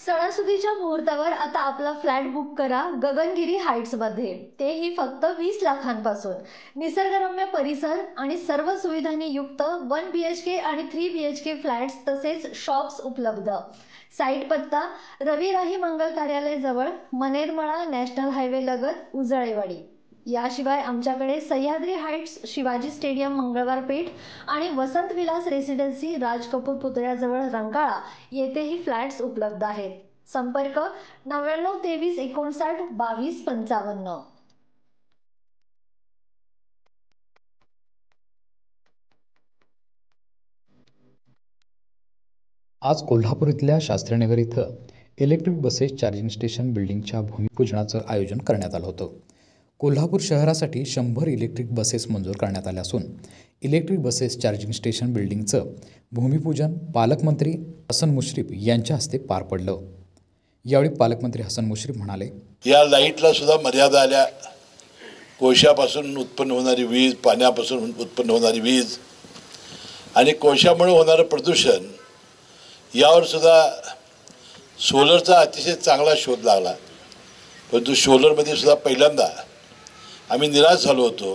सणासुदीच्या मुहूर्तावर आता आपला फ्लॅट बुक करा गगनगिरी हाइट्समध्ये, तेही फक्त 20 लाखांपासून. निसर्गरम्य परिसर आणि सर्व सुविधांनी युक्त 1 BHK आणि 3 BHK फ्लॅट्स तसेच शॉप्स उपलब्ध. साईट पत्ता रवी राही मंगल कार्यालय जवळ, मनेरमळा, नॅशनल हायवे लगत, उजळेवाडी. याशिवाय आमच्याकडे सह्याद्री हाइट्स, शिवाजी स्टेडियम मंगळवार पेठ आणि वसंत विलास रेसिडेन्सी राज कपूर पुतळ्याजवळ रंकाळा येथेही फ्लॅट्स उपलब्ध आहेत. संपर्क 9923592255. आज कोल्हापूर इथल्या शास्त्रीनगर इथं इलेक्ट्रिक बसेस चार्जिंग स्टेशन बिल्डिंगच्या भूमिपूजनाचं आयोजन करण्यात आलं होतं. कोल्हापूर शहरासाठी 100 इलेक्ट्रिक बसेस मंजूर करण्यात आल्या असून इलेक्ट्रिक बसेस चार्जिंग स्टेशन बिल्डिंगचं भूमिपूजन पालकमंत्री हसन मुश्रीफ यांच्या हस्ते पार पडलं. यावेळी पालकमंत्री हसन मुश्रीफ म्हणाले, या लाईटला सुद्धा मर्यादा आल्या. कोळशापासून उत्पन्न होणारी वीज, पाण्यापासून उत्पन्न होणारी वीज आणि कोळशामुळे होणारं प्रदूषण यावर सुद्धा सोलरचा अतिशय चांगला शोध लागला. परंतु सोलरमध्ये सुद्धा पहिल्यांदा आम्ही निराश झालो होतो,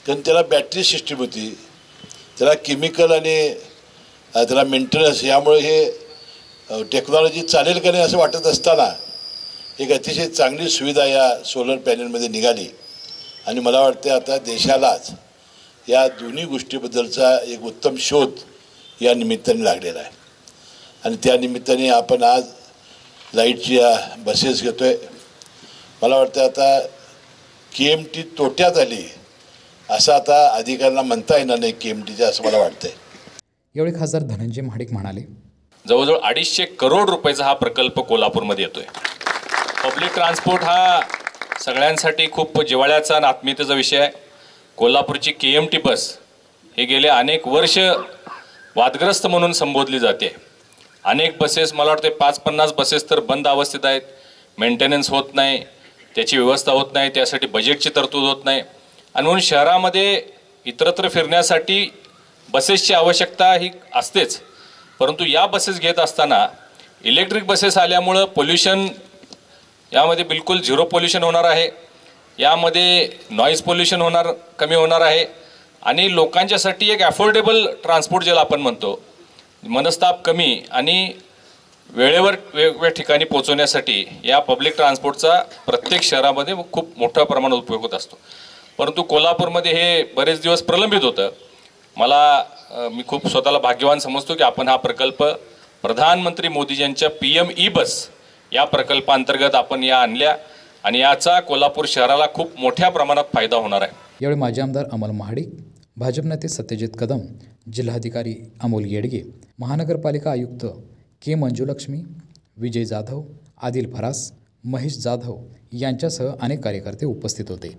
कारण त्याला बॅटरी सिस्टीम होती, त्याला केमिकल आणि त्याला मेंटेनन्स, यामुळे हे टेक्नॉलॉजी चालेल का नाही असं वाटत असताना एक अतिशय चांगली सुविधा या सोलर पॅनलमध्ये निघाली. आणि मला वाटते आता देशालाच या दोन्ही गोष्टीबद्दलचा एक उत्तम शोध या निमित्ताने लागलेला आहे. आणि त्या निमित्ताने आपण आज लाईटची बसेस घेतो आहे. मला वाटतं आता KMT तोट्यात आली असं आता अधिकाऱ्यांना म्हणता येणार नाही KMTच्या, असं मला वाटतंय. यावेळी खासदार धनंजय महाडिक म्हणाले, जवळजवळ 250 करोड रुपयाचा हा प्रकल्प कोल्हापूरमध्ये येतोय. पब्लिक ट्रान्सपोर्ट हा सगळ्यांसाठी खूप जिव्हाळ्याचा आणि आत्मीयतेचा विषय आहे. कोल्हापूरची KMT बस हे गेले अनेक वर्ष वादग्रस्त म्हणून संबोधली जाते. अनेक बसेस, मला वाटते 50-50 बसेस तर बंद अवस्थेत आहेत. मेंटेनन्स होत नाही, त्याची व्यवस्था होत नाही, त्यासाठी बजेटची तरतूद होत नाही. आणि म्हणून शहरामध्ये इतरत्र फिरण्यासाठी बसेसची आवश्यकता ही असतेच. परंतु या बसेस घेत असताना इलेक्ट्रिक बसेस आल्यामुळं पोल्युशन यामध्ये बिलकुल झिरो पोल्युशन होणार आहे. यामध्ये नॉईज पोल्युशन कमी होणार आहे. आणि लोकांच्यासाठी एक अफोर्डेबल ट्रान्सपोर्ट ज्याला आपण म्हणतो, मनस्ताप कमी आणि वेळेवर वेगवेगळ्या ठिकाणी पोहोचवण्यासाठी या पब्लिक ट्रान्सपोर्टचा प्रत्येक शहरामध्ये खूप मोठ्या प्रमाणात उपयोग होत असतो. परंतु कोल्हापूरमध्ये हे बरेच दिवस प्रलंबित होतं. मी खूप स्वतःला भाग्यवान समजतो की आपण हा प्रकल्प प्रधानमंत्री मोदीजींच्या PM E-बस या प्रकल्पांतर्गत आपण या आणल्या आणि याचा कोल्हापूर शहराला खूप मोठ्या प्रमाणात फायदा होणार आहे. यावेळी माजी आमदार अमल महाडिक, भाजप नेते सत्यजित कदम, जिल्हाधिकारी अमोल येडगे, महानगरपालिका आयुक्त K मंजुलक्ष्मी, विजय जाधव, आदिल फरास, महेश जाधव यांच्यासह अनेक कार्यकर्ते उपस्थित होते.